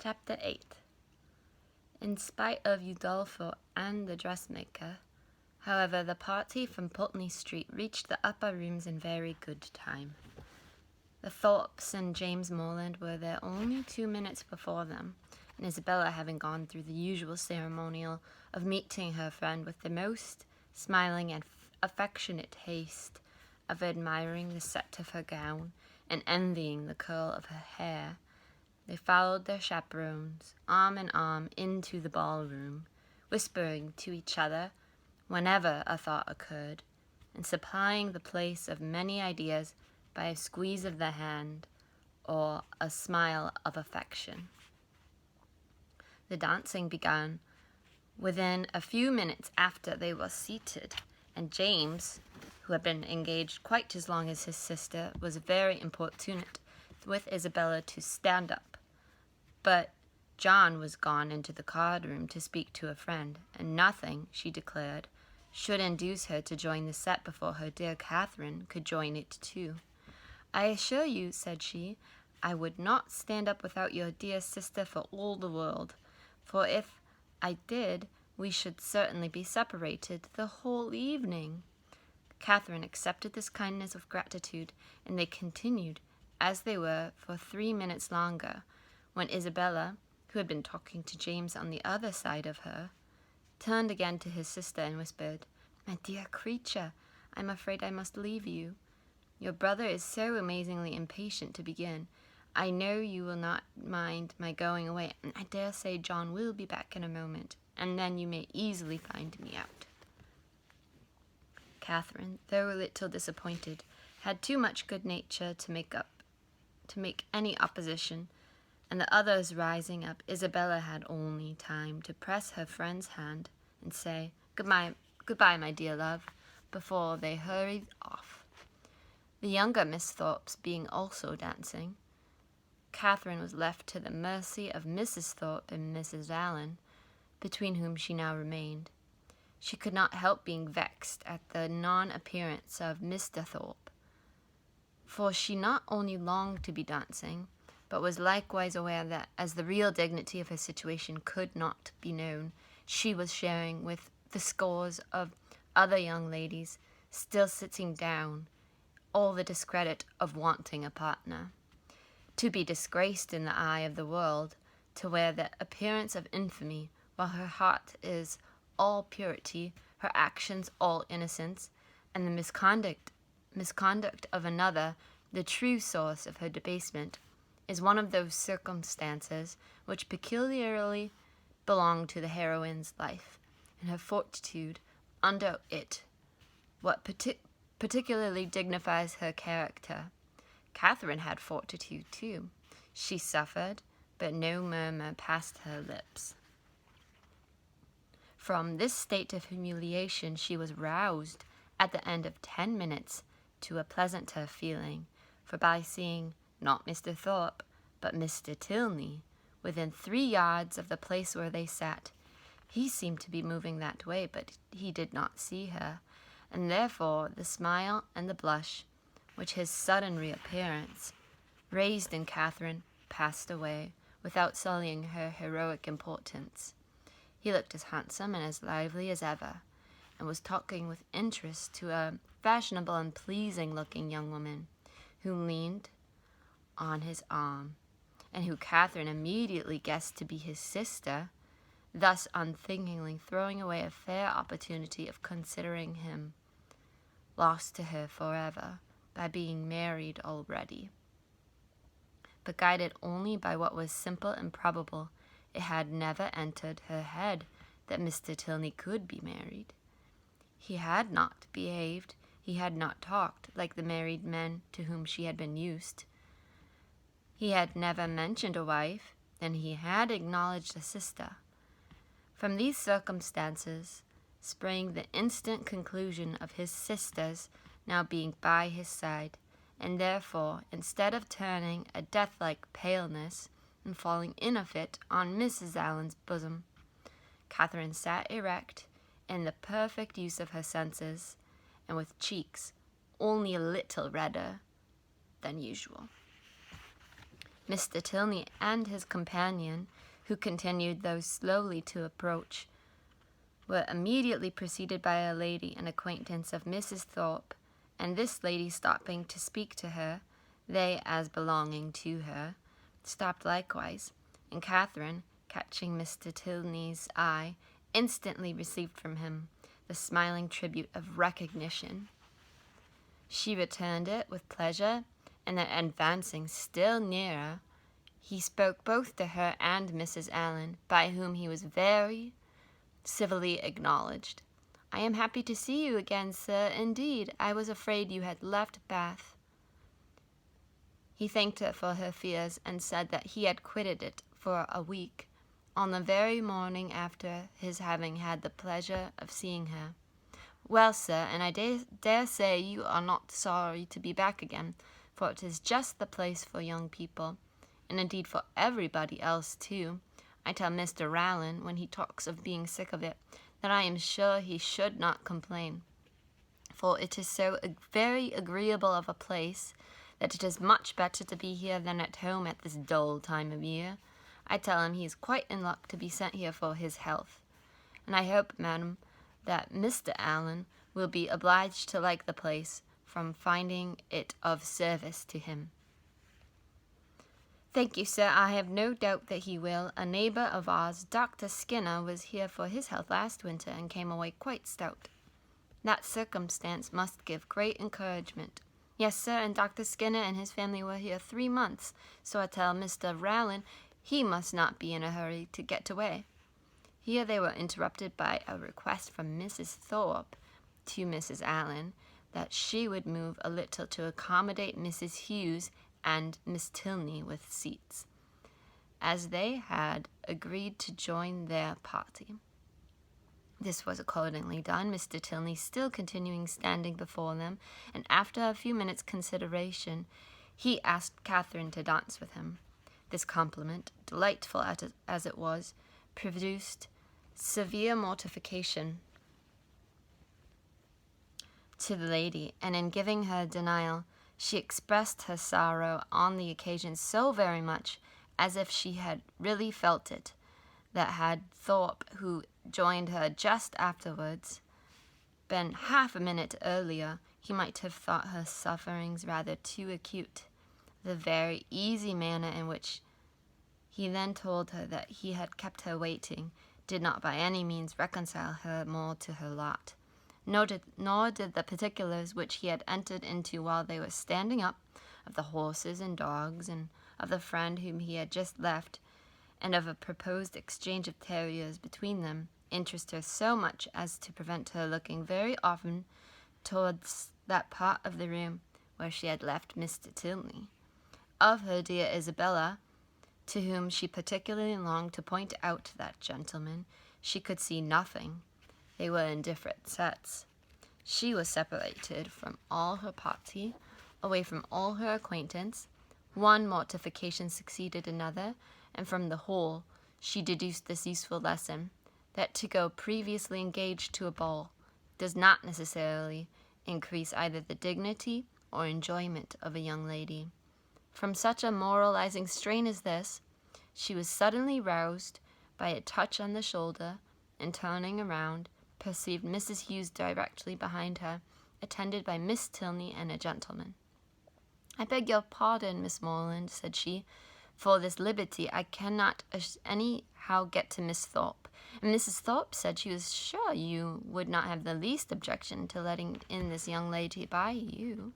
Chapter 8. In spite of Udolpho and the dressmaker, however, the party from Pulteney Street reached the upper rooms in very good time. The Thorpes and James Morland were there only 2 minutes before them, and Isabella, having gone through the usual ceremonial of meeting her friend with the most smiling and affectionate haste, of admiring the set of her gown and envying the curl of her hair, they followed their chaperones, arm in arm, into the ballroom, whispering to each other whenever a thought occurred, and supplying the place of many ideas by a squeeze of the hand or a smile of affection. The dancing began within a few minutes after they were seated, and James, who had been engaged quite as long as his sister, was very importunate with Isabella to stand up. But John was gone into the card-room to speak to a friend, and nothing, she declared, should induce her to join the set before her dear Catherine could join it too. "I assure you," said she, "I would not stand up without your dear sister for all the world, for if I did, we should certainly be separated the whole evening." Catherine accepted this kindness with gratitude, and they continued as they were for 3 minutes longer, when Isabella, who had been talking to James on the other side of her, turned again to his sister and whispered, "My dear creature, I'm afraid I must leave you. Your brother is so amazingly impatient to begin. I know you will not mind my going away, and I dare say John will be back in a moment, and then you may easily find me out." Catherine, though a little disappointed, had too much good nature to make any opposition, and the others rising up, Isabella had only time to press her friend's hand and say, Goodbye, my dear love," before they hurried off. The younger Miss Thorpes being also dancing, Catherine was left to the mercy of Mrs. Thorpe and Mrs. Allen, between whom she now remained. She could not help being vexed at the non-appearance of Mr. Thorpe, for she not only longed to be dancing, but was likewise aware that, as the real dignity of her situation could not be known, she was sharing with the scores of other young ladies still sitting down all the discredit of wanting a partner. To be disgraced in the eye of the world, to wear the appearance of infamy, while her heart is all purity, her actions all innocence, and the misconduct of another the true source of her debasement, is one of those circumstances which peculiarly belong to the heroine's life, and her fortitude under it what particularly dignifies her character. Catherine had fortitude too. She suffered, but no murmur passed her lips. From this state of humiliation she was roused at the end of 10 minutes to a pleasanter feeling, for by seeing not Mr. Thorpe, but Mr. Tilney, within 3 yards of the place where they sat, he seemed to be moving that way, but he did not see her, and therefore the smile and the blush, which his sudden reappearance raised in Catherine, passed away, without sullying her heroic importance. He looked as handsome and as lively as ever, and was talking with interest to a fashionable and pleasing-looking young woman, who leaned on his arm, and who Catherine immediately guessed to be his sister, thus unthinkingly throwing away a fair opportunity of considering him lost to her forever by being married already. But guided only by what was simple and probable, it had never entered her head that Mr. Tilney could be married. He had not behaved, he had not talked like the married men to whom she had been used. He had never mentioned a wife, and he had acknowledged a sister. From these circumstances sprang the instant conclusion of his sister's now being by his side, and therefore, instead of turning a death-like paleness and falling in a fit on Mrs. Allen's bosom, Catherine sat erect in the perfect use of her senses, and with cheeks only a little redder than usual. Mr. Tilney and his companion, who continued though slowly to approach, were immediately preceded by a lady, an acquaintance of Mrs. Thorpe, and this lady stopping to speak to her, they, as belonging to her, stopped likewise, and Catherine, catching Mr. Tilney's eye, instantly received from him the smiling tribute of recognition. She returned it with pleasure, and then advancing still nearer, he spoke both to her and Mrs. Allen, by whom he was very civilly acknowledged. "I am happy to see you again, sir. Indeed, I was afraid you had left Bath." He thanked her for her fears, and said that he had quitted it for a week, on the very morning after his having had the pleasure of seeing her. "Well, sir, and I dare say you are not sorry to be back again, for it is just the place for young people, and indeed for everybody else too. I tell Mr. Rowland, when he talks of being sick of it, that I am sure he should not complain, for it is so very agreeable of a place, that it is much better to be here than at home at this dull time of year. I tell him he is quite in luck to be sent here for his health, and I hope, madam, that Mr. Allen will be obliged to like the place, from finding it of service to him." "Thank you, sir, I have no doubt that he will. A neighbor of ours, Dr. Skinner, was here for his health last winter, and came away quite stout. That circumstance must give great encouragement. Yes, sir, and Dr. Skinner and his family were here 3 months, so I tell Mr. Rowland he must not be in a hurry to get away." Here they were interrupted by a request from Mrs. Thorpe to Mrs. Allen that she would move a little to accommodate Mrs. Hughes and Miss Tilney with seats, as they had agreed to join their party. This was accordingly done, Mr. Tilney still continuing standing before them, and after a few minutes' consideration, he asked Catherine to dance with him. This compliment, delightful as it was, produced severe mortification to the lady, and in giving her denial, she expressed her sorrow on the occasion so very much as if she had really felt it, that had Thorpe, who joined her just afterwards, been half a minute earlier, he might have thought her sufferings rather too acute. The very easy manner in which he then told her that he had kept her waiting did not by any means reconcile her more to her lot, nor did the particulars which he had entered into while they were standing up, of the horses and dogs, and of the friend whom he had just left, and of a proposed exchange of terriers between them, interest her so much as to prevent her looking very often towards that part of the room where she had left Mr. Tilney. Of her dear Isabella, to whom she particularly longed to point out that gentleman, she could see nothing. They were in different sets. She was separated from all her party, away from all her acquaintance. One mortification succeeded another, and from the whole she deduced this useful lesson, that to go previously engaged to a ball does not necessarily increase either the dignity or enjoyment of a young lady. From such a moralizing strain as this, she was suddenly roused by a touch on the shoulder, and turning around, perceived Mrs. Hughes directly behind her, attended by Miss Tilney and a gentleman. "I beg your pardon, Miss Morland," said she, "for this liberty. I cannot anyhow get to Miss Thorpe, and Mrs. Thorpe said she was sure you would not have the least objection to letting in this young lady by you."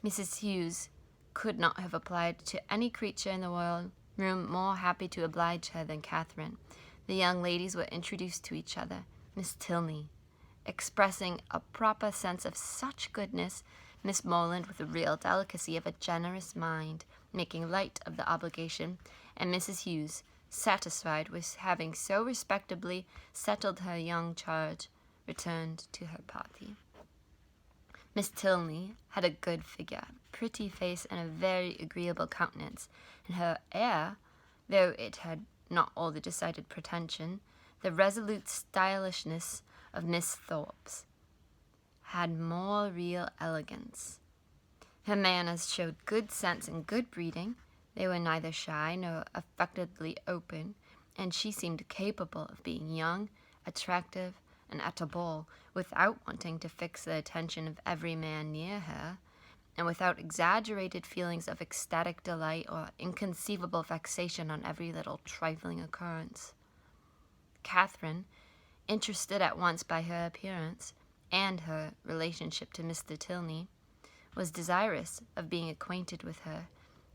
Mrs. Hughes could not have applied to any creature in the room more happy to oblige her than Catherine. The young ladies were introduced to each other. Miss Tilney, expressing a proper sense of such goodness, Miss Morland with the real delicacy of a generous mind, making light of the obligation, and Mrs. Hughes, satisfied with having so respectably settled her young charge, returned to her party. Miss Tilney had a good figure, pretty face, and a very agreeable countenance, and her air, though it had not all the decided pretension, the resolute stylishness of Miss Thorpe's, had more real elegance. Her manners showed good sense and good breeding. They were neither shy nor affectedly open, and she seemed capable of being young, attractive, and at a ball, without wanting to fix the attention of every man near her, and without exaggerated feelings of ecstatic delight or inconceivable vexation on every little trifling occurrence. Catherine, interested at once by her appearance and her relationship to Mr. Tilney, was desirous of being acquainted with her,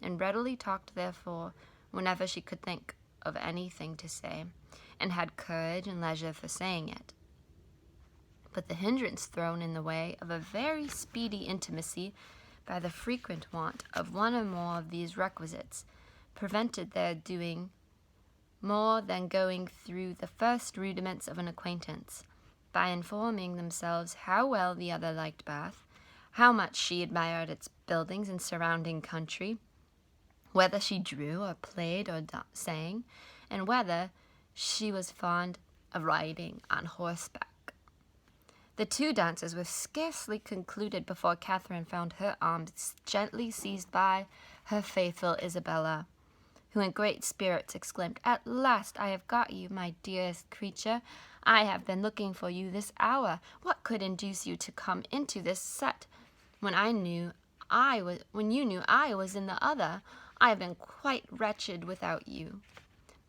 and readily talked therefore whenever she could think of anything to say, and had courage and leisure for saying it. But the hindrance thrown in the way of a very speedy intimacy by the frequent want of one or more of these requisites prevented their doing more than going through the first rudiments of an acquaintance, by informing themselves how well the other liked Bath, how much she admired its buildings and surrounding country, whether she drew or played or sang, and whether she was fond of riding on horseback. The two dances were scarcely concluded before Catherine found her arms gently seized by her faithful Isabella, who in great spirits exclaimed, "At last I have got you, my dearest creature. I have been looking for you this hour. What could induce you to come into this set when you knew I was in the other? I have been quite wretched without you.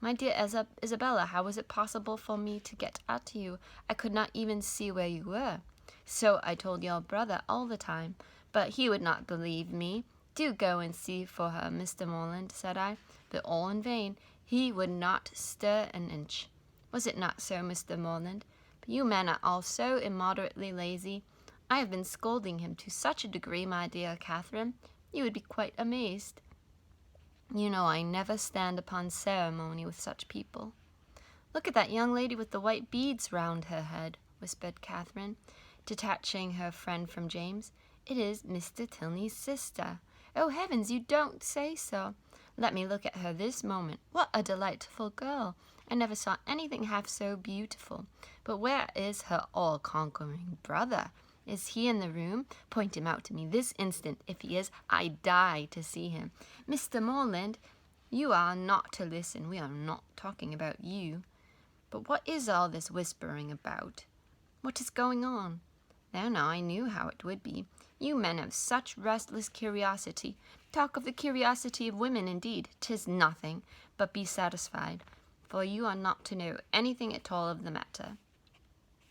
My dear Isabella, how was it possible for me to get at you? I could not even see where you were. So I told your brother all the time, but he would not believe me. Do go and see for her, Mr. Morland, said I, but all in vain. He would not stir an inch. Was it not so, Mr. Morland? But you men are all so immoderately lazy. I have been scolding him to such a degree, my dear Catherine, you would be quite amazed. You know I never stand upon ceremony with such people." "Look at that young lady with the white beads round her head," whispered Catherine, detaching her friend from James. "It is Mr. Tilney's sister. Oh, heavens, you don't say so. Let me look at her this moment. What a delightful girl! I never saw anything half so beautiful. But where is her all-conquering brother? Is he in the room? Point him out to me this instant. If he is, I die to see him. Mr. Morland, you are not to listen. We are not talking about you. But what is all this whispering about? What is going on? There now, I knew how it would be. You men have such restless curiosity. Talk of the curiosity of women, indeed. 'Tis nothing, but be satisfied, for you are not to know anything at all of the matter.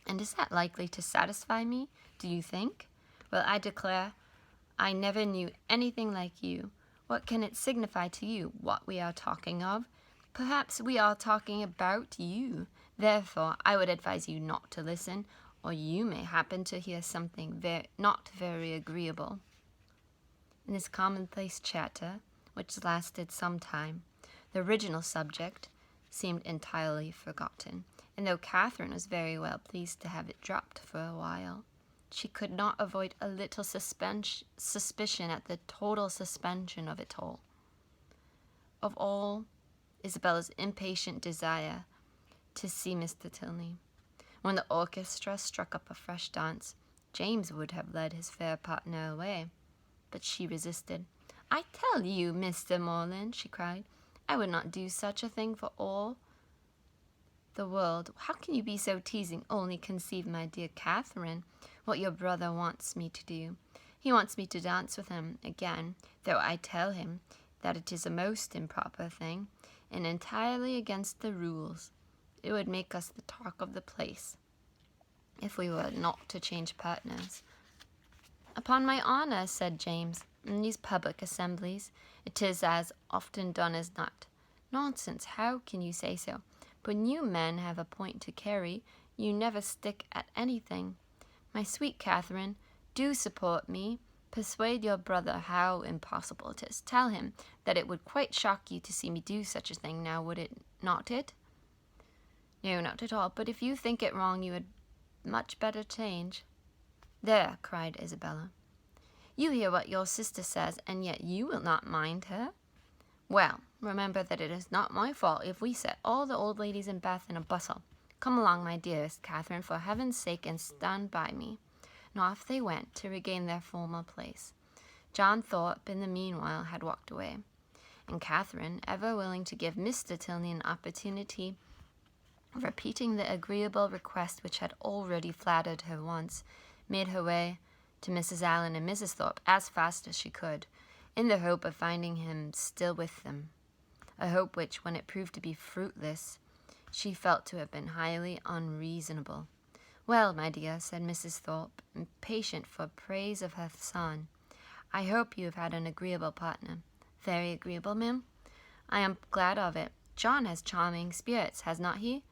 And is that likely to satisfy me, do you think? Well, I declare I never knew anything like you. What can it signify to you what we are talking of? Perhaps we are talking about you. Therefore, I would advise you not to listen, or you may happen to hear something not very agreeable." In this commonplace chatter, which lasted some time, the original subject seemed entirely forgotten, and though Catherine was very well pleased to have it dropped for a while, she could not avoid a little suspicion at the total suspension of it all. Of all, Isabella's impatient desire to see Mr. Tilney. When the orchestra struck up a fresh dance, James would have led his fair partner away, but she resisted. "I tell you, Mr. Morland," she cried, "I would not do such a thing for all the world. How can you be so teasing? Only conceive, my dear Catherine, what your brother wants me to do. He wants me to dance with him again, though I tell him that it is a most improper thing, and entirely against the rules. It would make us the talk of the place, if we were not to change partners." "Upon my honour," said James, "in these public assemblies, it is as often done as not." "Nonsense, how can you say so? When you men have a point to carry, you never stick at anything. My sweet Catherine, do support me. Persuade your brother how impossible it is. Tell him that it would quite shock you to see me do such a thing, now would it not it?" "No, not at all, but if you think it wrong, you had much better change." "There," cried Isabella. "You hear what your sister says, and yet you will not mind her. Well, remember that it is not my fault if we set all the old ladies in Bath in a bustle. Come along, my dearest Catherine, for heaven's sake, and stand by me." And off they went to regain their former place. John Thorpe, in the meanwhile, had walked away, and Catherine, ever willing to give Mr. Tilney an opportunity of repeating the agreeable request which had already flattered her once, made her way to Mrs. Allen and Mrs. Thorpe as fast as she could, in the hope of finding him still with them, a hope which, when it proved to be fruitless, she felt to have been highly unreasonable. "Well, my dear," said Mrs. Thorpe, impatient for praise of her son, "I hope you have had an agreeable partner." "Very agreeable, ma'am." "I am glad of it. John has charming spirits, has not he?"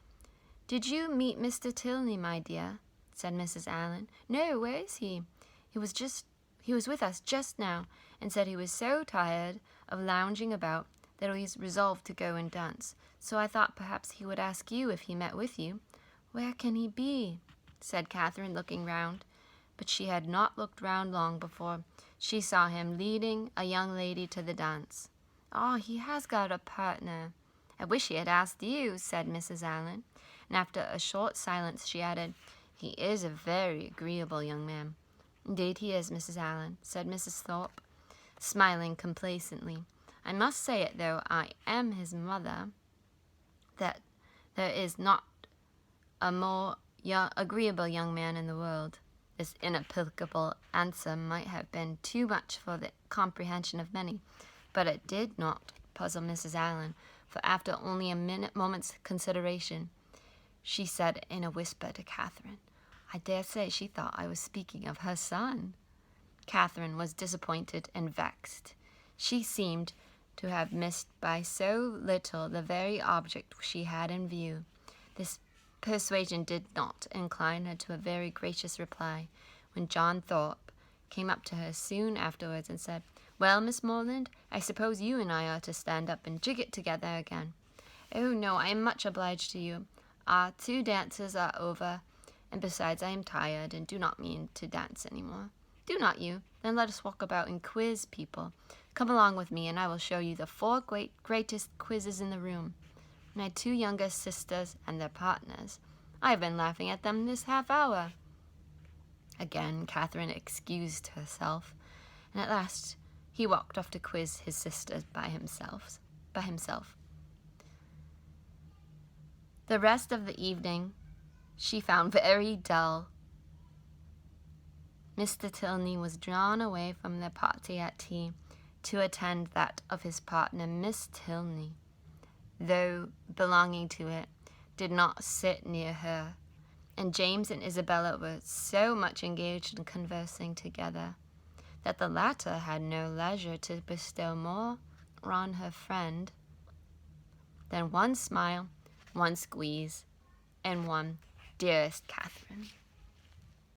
"Did you meet Mr. Tilney, my dear?" said Mrs. Allen. "No, where is he? He was with us just now, and said he was so tired of lounging about that he resolved to go and dance. So I thought perhaps he would ask you if he met with you." "Where can he be?" said Catherine, looking round. But she had not looked round long before she saw him leading a young lady to the dance. "Oh, he has got a partner." "I wish he had asked you," said Mrs. Allen, and after a short silence she added, "He is a very agreeable young man." "Indeed he is, Mrs. Allen," said Mrs. Thorpe, smiling complacently. "I must say it, though I am his mother, that there is not a more agreeable young man in the world." This inapplicable answer might have been too much for the comprehension of many, but it did not puzzle Mrs. Allen, for after only a moment's consideration, she said in a whisper to Catherine, "I dare say she thought I was speaking of her son." Catherine was disappointed and vexed. She seemed to have missed by so little the very object she had in view. This persuasion did not incline her to a very gracious reply, when John Thorpe came up to her soon afterwards and said, "Well, Miss Morland, I suppose you and I are to stand up and jig it together again." "Oh, no, I am much obliged to you. Our 2 dances are over, and besides I am tired and do not mean to dance any more." "Do not you? Then let us walk about and quiz people. Come along with me, and I will show you the 4 greatest quizzes in the room. My 2 younger sisters and their partners. I have been laughing at them this half hour." Again Catherine excused herself, and at last he walked off to quiz his sisters by himself. The rest of the evening she found very dull. Mr. Tilney was drawn away from the party at tea to attend that of his partner, Miss Tilney, though belonging to it, did not sit near her, and James and Isabella were so much engaged in conversing together that the latter had no leisure to bestow more on her friend than one smile, one squeeze, and one "Dearest Catherine."